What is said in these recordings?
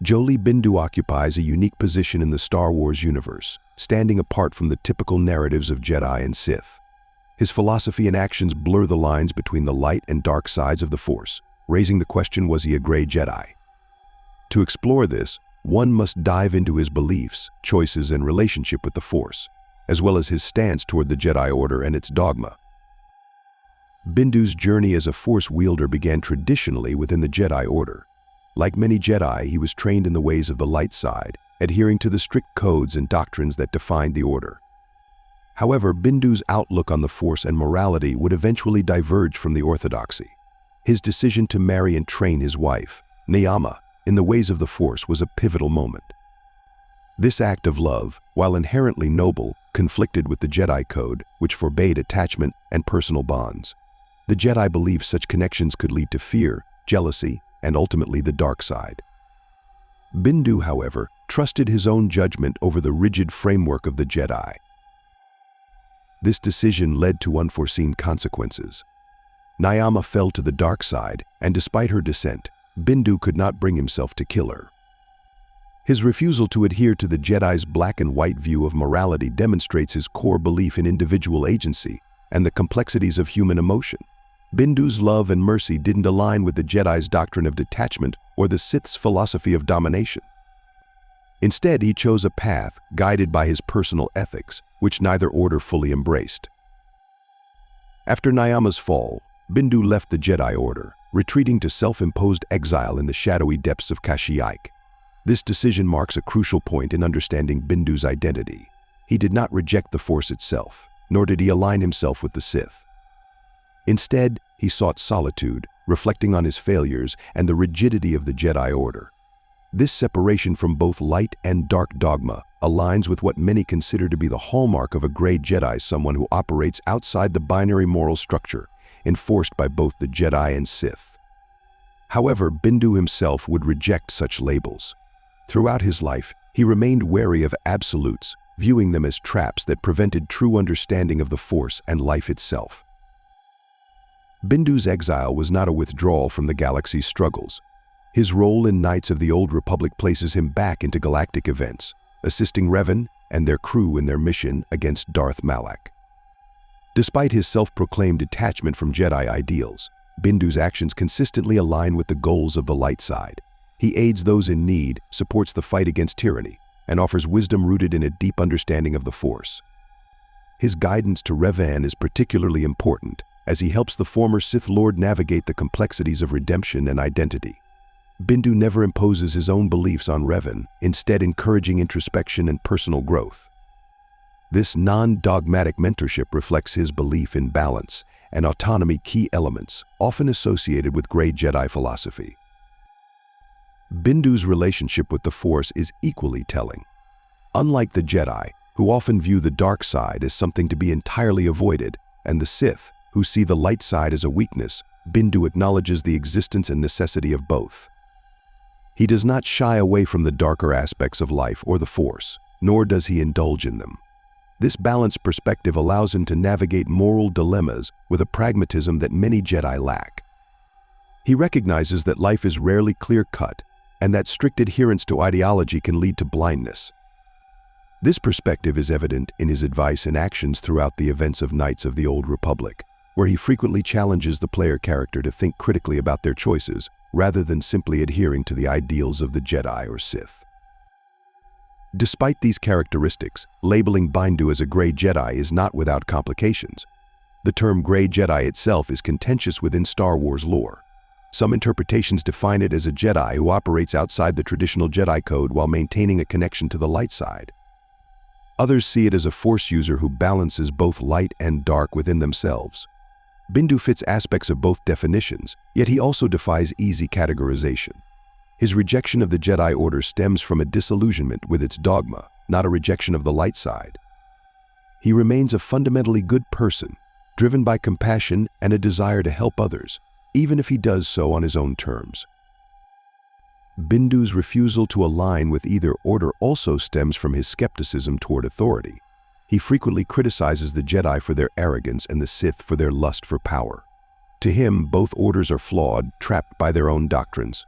Jolee Bindu occupies a unique position in the Star Wars universe, standing apart from the typical narratives of Jedi and Sith. His philosophy and actions blur the lines between the light and dark sides of the Force, raising the question, was he a Grey Jedi? To explore this, one must dive into his beliefs, choices, and relationship with the Force, as well as his stance toward the Jedi Order and its dogma. Bindu's journey as a Force wielder began traditionally within the Jedi Order. Like many Jedi, he was trained in the ways of the light side, adhering to the strict codes and doctrines that defined the Order. However, Bindu's outlook on the Force and morality would eventually diverge from the orthodoxy. His decision to marry and train his wife, Nayama, in the ways of the Force was a pivotal moment. This act of love, while inherently noble, conflicted with the Jedi Code, which forbade attachment and personal bonds. The Jedi believed such connections could lead to fear, jealousy, and ultimately the dark side. Bindu, however, trusted his own judgment over the rigid framework of the Jedi. This decision led to unforeseen consequences. Nayama fell to the dark side, and despite her dissent, Bindu could not bring himself to kill her. His refusal to adhere to the Jedi's black and white view of morality demonstrates his core belief in individual agency and the complexities of human emotion. Bindu's love and mercy didn't align with the Jedi's doctrine of detachment or the Sith's philosophy of domination. Instead, he chose a path guided by his personal ethics, which neither order fully embraced. After Nayama's fall, Bindu left the Jedi Order, retreating to self-imposed exile in the shadowy depths of Kashyyyk. This decision marks a crucial point in understanding Bindu's identity. He did not reject the Force itself, nor did he align himself with the Sith. Instead, he sought solitude, reflecting on his failures and the rigidity of the Jedi Order. This separation from both light and dark dogma aligns with what many consider to be the hallmark of a Grey Jedi, someone who operates outside the binary moral structure enforced by both the Jedi and Sith. However, Bindu himself would reject such labels. Throughout his life, he remained wary of absolutes, viewing them as traps that prevented true understanding of the Force and life itself. Bindu's exile was not a withdrawal from the galaxy's struggles. His role in Knights of the Old Republic places him back into galactic events, assisting Revan and their crew in their mission against Darth Malak. Despite his self-proclaimed detachment from Jedi ideals, Bindu's actions consistently align with the goals of the light side. He aids those in need, supports the fight against tyranny, and offers wisdom rooted in a deep understanding of the Force. His guidance to Revan is particularly important, as he helps the former Sith Lord navigate the complexities of redemption and identity. Bindu never imposes his own beliefs on Revan, instead encouraging introspection and personal growth. This non-dogmatic mentorship reflects his belief in balance and autonomy, key elements often associated with Grey Jedi philosophy. Bindu's relationship with the Force is equally telling. Unlike the Jedi, who often view the dark side as something to be entirely avoided, and the Sith, who see the light side as a weakness, Bindu acknowledges the existence and necessity of both. He does not shy away from the darker aspects of life or the Force, nor does he indulge in them. This balanced perspective allows him to navigate moral dilemmas with a pragmatism that many Jedi lack. He recognizes that life is rarely clear-cut, and that strict adherence to ideology can lead to blindness. This perspective is evident in his advice and actions throughout the events of Knights of the Old Republic, where he frequently challenges the player character to think critically about their choices, rather than simply adhering to the ideals of the Jedi or Sith. Despite these characteristics, labeling Bindu as a Grey Jedi is not without complications. The term Grey Jedi itself is contentious within Star Wars lore. Some interpretations define it as a Jedi who operates outside the traditional Jedi Code while maintaining a connection to the light side. Others see it as a Force user who balances both light and dark within themselves. Bindu fits aspects of both definitions, yet he also defies easy categorization. His rejection of the Jedi Order stems from a disillusionment with its dogma, not a rejection of the light side. He remains a fundamentally good person, driven by compassion and a desire to help others, even if he does so on his own terms. Bindu's refusal to align with either order also stems from his skepticism toward authority. He frequently criticizes the Jedi for their arrogance and the Sith for their lust for power. To him, both orders are flawed, trapped by their own doctrines.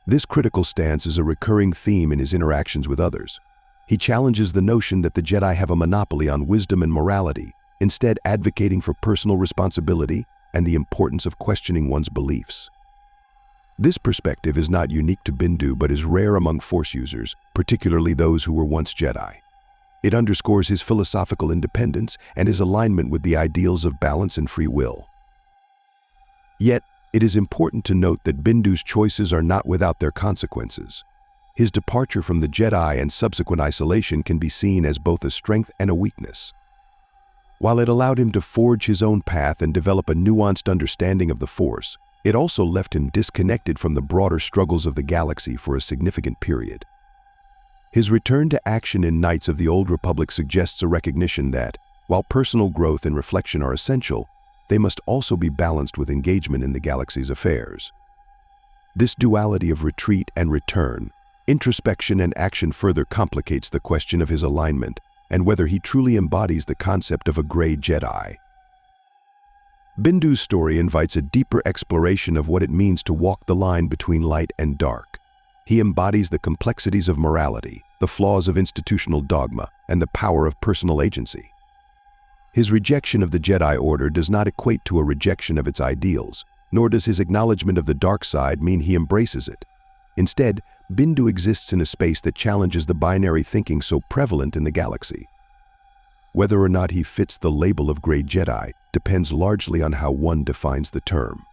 This critical stance is a recurring theme in his interactions with others. He challenges the notion that the Jedi have a monopoly on wisdom and morality, instead advocating for personal responsibility and the importance of questioning one's beliefs. This perspective is not unique to Bindu but is rare among Force users, particularly those who were once Jedi. It underscores his philosophical independence and his alignment with the ideals of balance and free will. Yet, it is important to note that Bindu's choices are not without their consequences. His departure from the Jedi and subsequent isolation can be seen as both a strength and a weakness. While it allowed him to forge his own path and develop a nuanced understanding of the Force, it also left him disconnected from the broader struggles of the galaxy for a significant period. His return to action in Knights of the Old Republic suggests a recognition that, while personal growth and reflection are essential, they must also be balanced with engagement in the galaxy's affairs. This duality of retreat and return, introspection and action further complicates the question of his alignment and whether he truly embodies the concept of a Grey Jedi. Bindu's story invites a deeper exploration of what it means to walk the line between light and dark. He embodies the complexities of morality, the flaws of institutional dogma, and the power of personal agency. His rejection of the Jedi Order does not equate to a rejection of its ideals, nor does his acknowledgement of the dark side mean he embraces it. Instead, Bindu exists in a space that challenges the binary thinking so prevalent in the galaxy. Whether or not he fits the label of Grey Jedi depends largely on how one defines the term.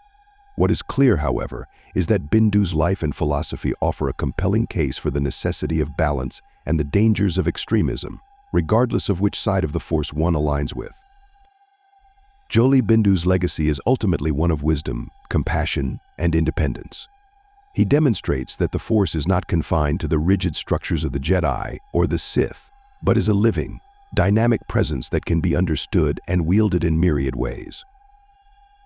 What is clear, however, is that Bindu's life and philosophy offer a compelling case for the necessity of balance and the dangers of extremism, regardless of which side of the Force one aligns with. Jolee Bindu's legacy is ultimately one of wisdom, compassion, and independence. He demonstrates that the Force is not confined to the rigid structures of the Jedi or the Sith, but is a living, dynamic presence that can be understood and wielded in myriad ways.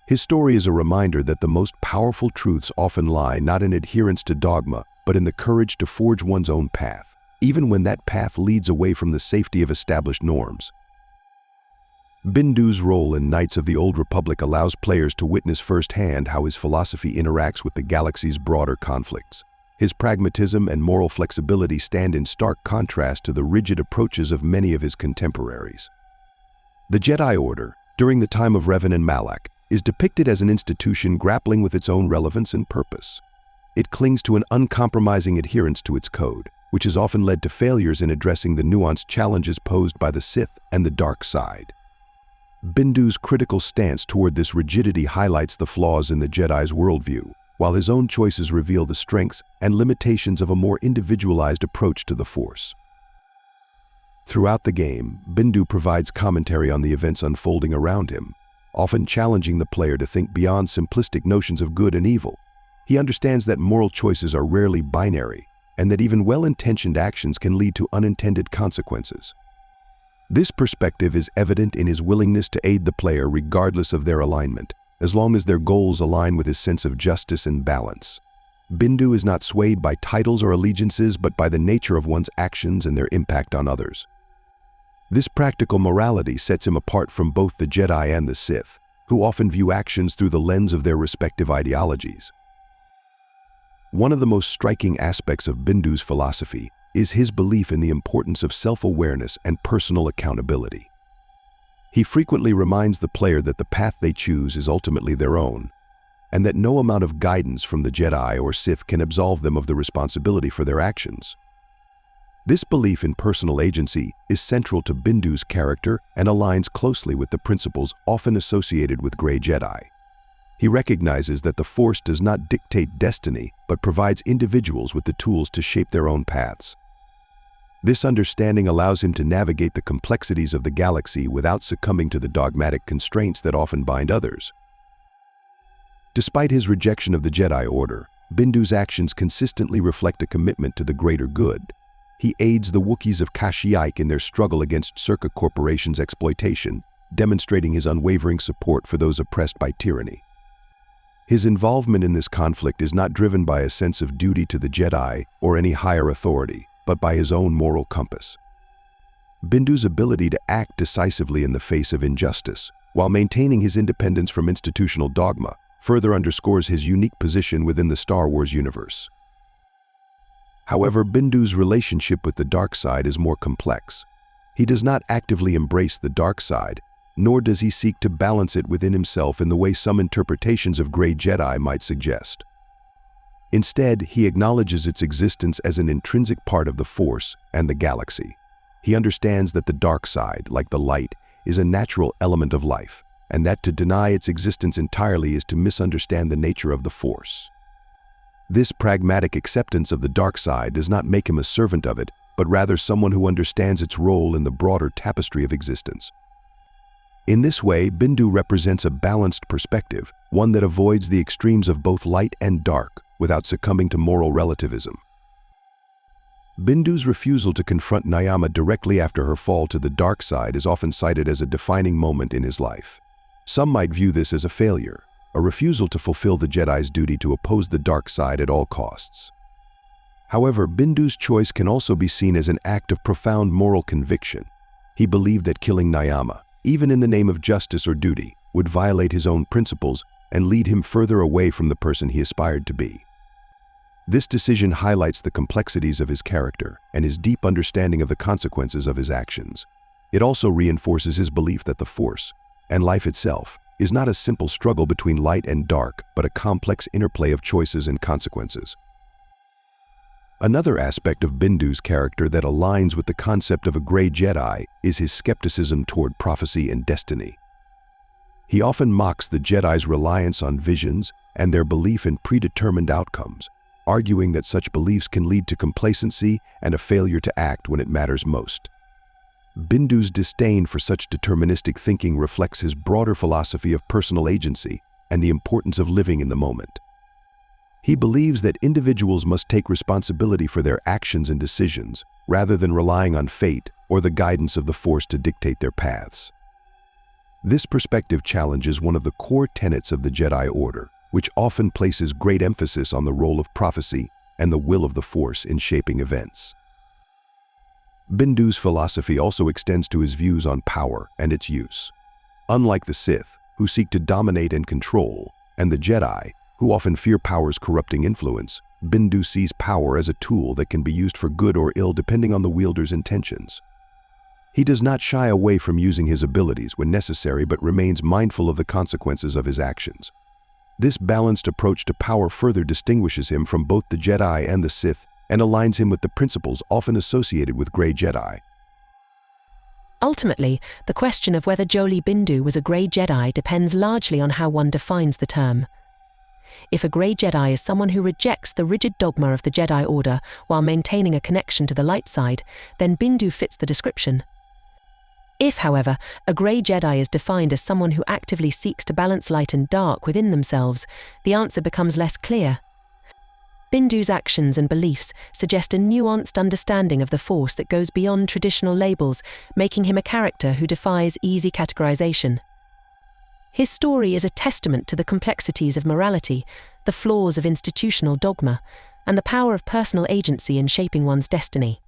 His story is a reminder that the most powerful truths often lie not in adherence to dogma, but in the courage to forge one's own path, even when that path leads away from the safety of established norms. Bindu's role in Knights of the Old Republic allows players to witness firsthand how his philosophy interacts with the galaxy's broader conflicts. His pragmatism and moral flexibility stand in stark contrast to the rigid approaches of many of his contemporaries. The Jedi Order, during the time of Revan and Malak, is depicted as an institution grappling with its own relevance and purpose. It clings to an uncompromising adherence to its code, which has often led to failures in addressing the nuanced challenges posed by the Sith and the dark side. Bindu's critical stance toward this rigidity highlights the flaws in the Jedi's worldview, while his own choices reveal the strengths and limitations of a more individualized approach to the Force. Throughout the game, Bindu provides commentary on the events unfolding around him, often challenging the player to think beyond simplistic notions of good and evil. He understands that moral choices are rarely binary, and that even well-intentioned actions can lead to unintended consequences. This perspective is evident in his willingness to aid the player regardless of their alignment, as long as their goals align with his sense of justice and balance. Bindu is not swayed by titles or allegiances, but by the nature of one's actions and their impact on others. This practical morality sets him apart from both the Jedi and the Sith, who often view actions through the lens of their respective ideologies. One of the most striking aspects of Bindu's philosophy is his belief in the importance of self-awareness and personal accountability. He frequently reminds the player that the path they choose is ultimately their own, and that no amount of guidance from the Jedi or Sith can absolve them of the responsibility for their actions. This belief in personal agency is central to Bindu's character and aligns closely with the principles often associated with Grey Jedi. He recognizes that the Force does not dictate destiny, but provides individuals with the tools to shape their own paths. This understanding allows him to navigate the complexities of the galaxy without succumbing to the dogmatic constraints that often bind others. Despite his rejection of the Jedi Order, Bindu's actions consistently reflect a commitment to the greater good. He aids the Wookiees of Kashyyyk in their struggle against Circa Corporation's exploitation, demonstrating his unwavering support for those oppressed by tyranny. His involvement in this conflict is not driven by a sense of duty to the Jedi or any higher authority, but by his own moral compass. Bindu's ability to act decisively in the face of injustice, while maintaining his independence from institutional dogma, further underscores his unique position within the Star Wars universe. However, Bindu's relationship with the dark side is more complex. He does not actively embrace the dark side, nor does he seek to balance it within himself in the way some interpretations of Grey Jedi might suggest. Instead, he acknowledges its existence as an intrinsic part of the Force and the galaxy. He understands that the dark side, like the light, is a natural element of life, and that to deny its existence entirely is to misunderstand the nature of the Force. This pragmatic acceptance of the dark side does not make him a servant of it, but rather someone who understands its role in the broader tapestry of existence. In this way, Bindu represents a balanced perspective, one that avoids the extremes of both light and dark without succumbing to moral relativism. Bindu's refusal to confront Nyama directly after her fall to the dark side is often cited as a defining moment in his life. Some might view this as a failure, a refusal to fulfill the Jedi's duty to oppose the dark side at all costs. However, Bindu's choice can also be seen as an act of profound moral conviction. He believed that killing Nyama, even in the name of justice or duty, would violate his own principles and lead him further away from the person he aspired to be. This decision highlights the complexities of his character and his deep understanding of the consequences of his actions. It also reinforces his belief that the Force, and life itself, is not a simple struggle between light and dark, but a complex interplay of choices and consequences. Another aspect of Bindu's character that aligns with the concept of a Grey Jedi is his skepticism toward prophecy and destiny. He often mocks the Jedi's reliance on visions and their belief in predetermined outcomes, arguing that such beliefs can lead to complacency and a failure to act when it matters most. Bindu's disdain for such deterministic thinking reflects his broader philosophy of personal agency and the importance of living in the moment. He believes that individuals must take responsibility for their actions and decisions, rather than relying on fate or the guidance of the Force to dictate their paths. This perspective challenges one of the core tenets of the Jedi Order, which often places great emphasis on the role of prophecy and the will of the Force in shaping events. Bindu's philosophy also extends to his views on power and its use. Unlike the Sith, who seek to dominate and control, and the Jedi, who often fear power's corrupting influence, Bindu sees power as a tool that can be used for good or ill depending on the wielder's intentions. He does not shy away from using his abilities when necessary, but remains mindful of the consequences of his actions. This balanced approach to power further distinguishes him from both the Jedi and the Sith, and aligns him with the principles often associated with Grey Jedi. Ultimately, the question of whether Jolee Bindu was a Grey Jedi depends largely on how one defines the term. If a Grey Jedi is someone who rejects the rigid dogma of the Jedi Order while maintaining a connection to the light side, then Bindu fits the description. If, however, a Grey Jedi is defined as someone who actively seeks to balance light and dark within themselves, the answer becomes less clear. Bindu's actions and beliefs suggest a nuanced understanding of the Force that goes beyond traditional labels, making him a character who defies easy categorization. His story is a testament to the complexities of morality, the flaws of institutional dogma, and the power of personal agency in shaping one's destiny.